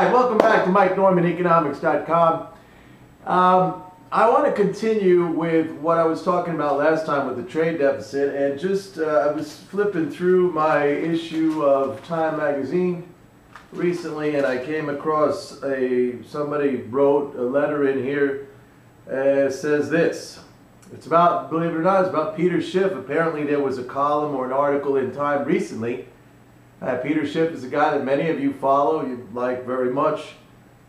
right, welcome back to MikeNormanEconomics.com. I want to continue with what I was talking about last time with the trade deficit, and I was flipping through my issue of Time magazine recently, and I came across somebody wrote a letter in here. Says this. It's about, believe it or not, it's about Peter Schiff. Apparently there was a column or an article in Time recently. Peter Schiff is a guy that many of you follow, you like very much.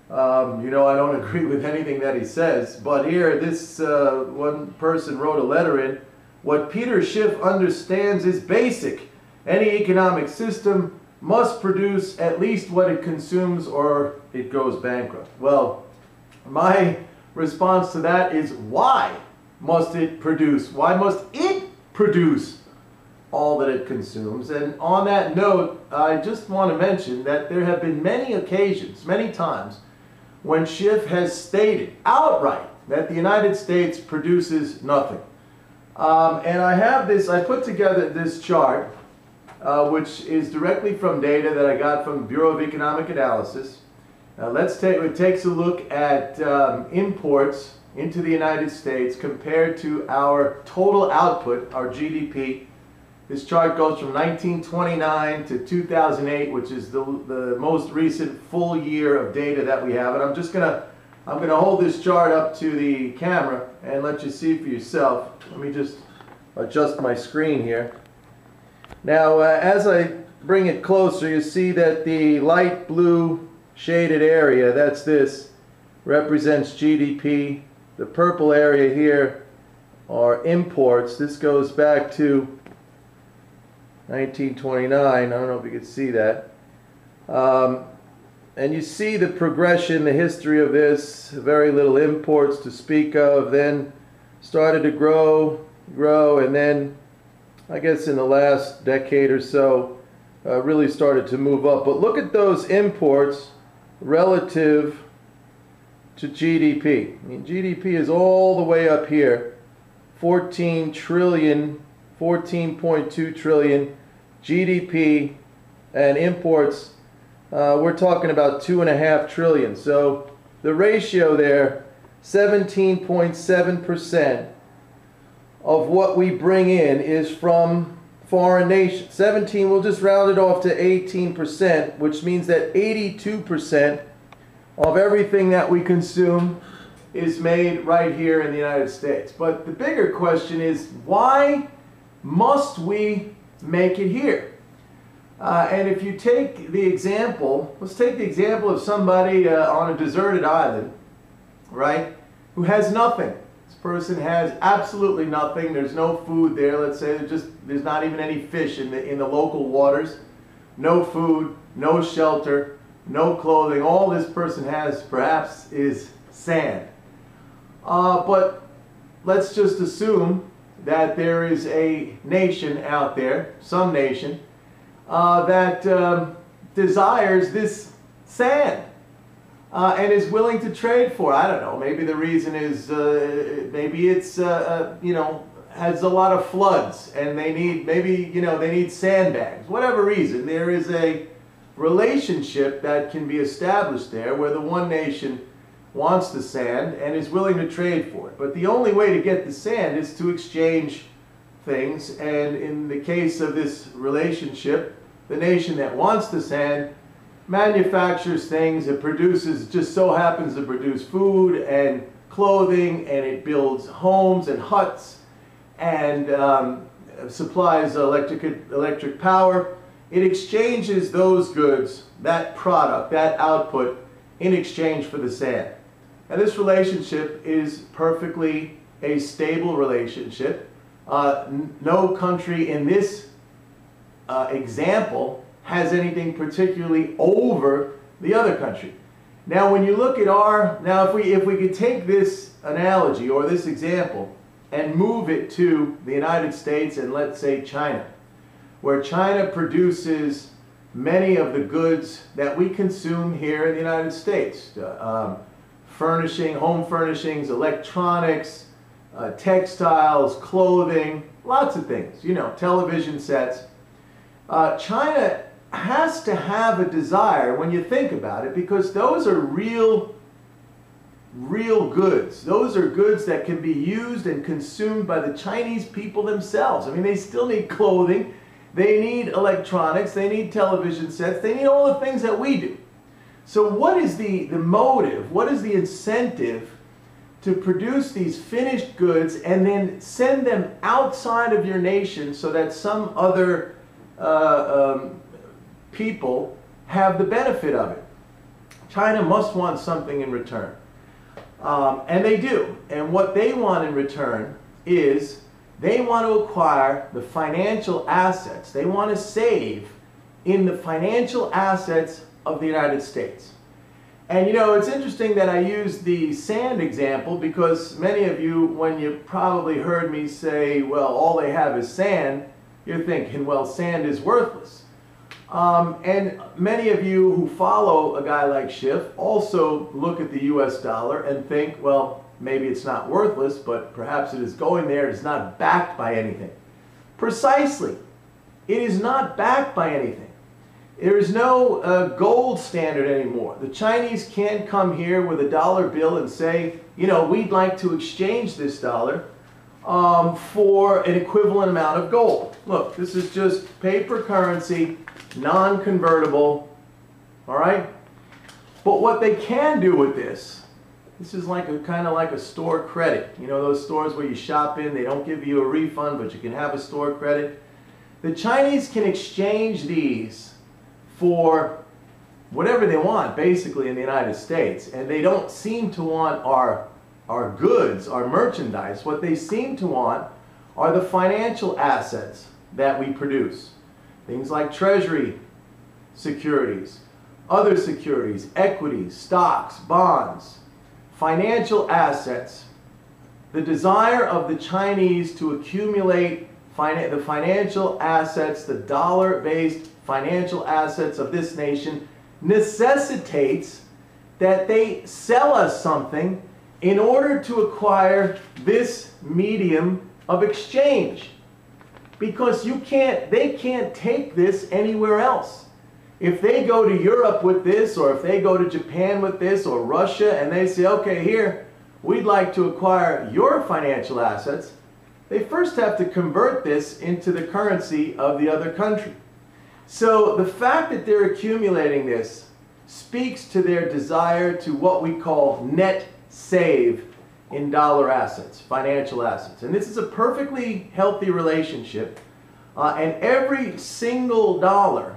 You know, I don't agree with anything that he says, but here this one person wrote a letter in. What Peter Schiff understands is basic. Any economic system must produce at least what it consumes or it goes bankrupt. Well, my response to that is, why must it produce? Why must it produce all that it consumes? And on that note, I just want to mention that there have been many occasions, many times, when Schiff has stated outright that the United States produces nothing. And I put together this chart, which is directly from data that I got from the Bureau of Economic Analysis. It takes a look at imports into the United States compared to our total output, our GDP. This chart goes from 1929 to 2008, which is the most recent full year of data that we have. And I'm gonna hold this chart up to the camera and let you see for yourself. Let me just adjust my screen here. Now, as I bring it closer, you see that the light blue shaded area, that's this, represents GDP. The purple area here are imports. This goes back to 1929. I don't know if you can see that. And you see the progression, the history of this. Very little imports to speak of. Then started to grow, and then I guess in the last decade or so really started to move up. But look at those imports relative to GDP. I mean, GDP is all the way up here, 14 trillion, 14.2 trillion. GDP and imports, we're talking about 2.5 trillion. So the ratio there, 17.7% of what we bring in is from foreign nations. 17, we'll just round it off to 18%, which means that 82% of everything that we consume is made right here in the United States. But the bigger question is, why must we make it here? And if you take the example, let's take the example of somebody on a deserted island, right, who has nothing. This person has absolutely nothing. There's no food there. Let's say there's not even any fish in the local waters. No food, no shelter, no clothing. All this person has perhaps is sand. But let's just assume that there is a nation out there, some nation, that desires this sand and is willing to trade for it. I don't know, maybe the reason is maybe it's you know, has a lot of floods and they need, maybe, you know, they need sandbags. Whatever reason, there is a relationship that can be established there where the one nation wants the sand and is willing to trade for it. But the only way to get the sand is to exchange things, and in the case of this relationship, the nation that wants the sand manufactures things. It produces, just so happens to produce food and clothing, and it builds homes and huts and supplies electric power. It exchanges those goods, that product, that output, in exchange for the sand. And this relationship is perfectly a stable relationship. No country in this example has anything particularly over the other country. Now when you look at if we could take this analogy or this example and move it to the United States and let's say China, where China produces many of the goods that we consume here in the United States. Home furnishings, electronics, textiles, clothing, lots of things, you know, television sets. China has to have a desire when you think about it, because those are real goods. Those are goods that can be used and consumed by the Chinese people themselves. I mean, they still need clothing, they need electronics, they need television sets, they need all the things that we do. So what is the motive, what is the incentive to produce these finished goods and then send them outside of your nation so that some other people have the benefit of it? China must want something in return. And they do. And what they want in return is they want to acquire the financial assets. They want to save in the financial assets of the United States. And you know, it's interesting that I use the sand example, because many of you, when you probably heard me say, well, all they have is sand, you're thinking, well, sand is worthless. And many of you who follow a guy like Schiff also look at the US dollar and think, well, maybe it's not worthless, but perhaps it is going there. It's not backed by anything. Precisely. It is not backed by anything. There is no gold standard anymore. The Chinese can't come here with a dollar bill and say, you know, we'd like to exchange this dollar for an equivalent amount of gold. Look, this is just paper currency, non-convertible, all right? But what they can do with this is like kind of like a store credit. You know, those stores where you shop in, they don't give you a refund, but you can have a store credit. The Chinese can exchange these for whatever they want, basically, in the United States. And they don't seem to want our goods, our merchandise. What they seem to want are the financial assets that we produce. Things like treasury securities, other securities, equities, stocks, bonds, financial assets. The desire of the Chinese to accumulate the financial assets, the dollar-based financial assets of this nation, necessitates that they sell us something in order to acquire this medium of exchange. Because they can't take this anywhere else. If they go to Europe with this, or if they go to Japan with this, or Russia, and they say, okay, here, we'd like to acquire your financial assets, they first have to convert this into the currency of the other country. So the fact that they're accumulating this speaks to their desire to what we call net save in dollar assets, financial assets. And this is a perfectly healthy relationship. And every single dollar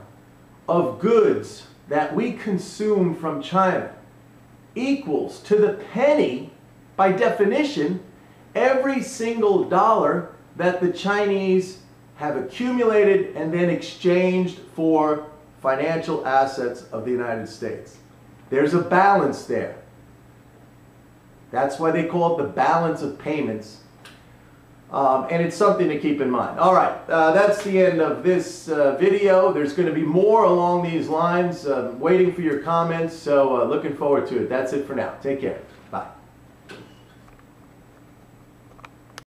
of goods that we consume from China equals, to the penny, by definition, every single dollar that the Chinese have accumulated and then exchanged for financial assets of the United States. There's a balance there. That's why they call it the balance of payments. And it's something to keep in mind. All right, that's the end of this video. There's going to be more along these lines. Waiting for your comments, so looking forward to it. That's it for now. Take care. Bye.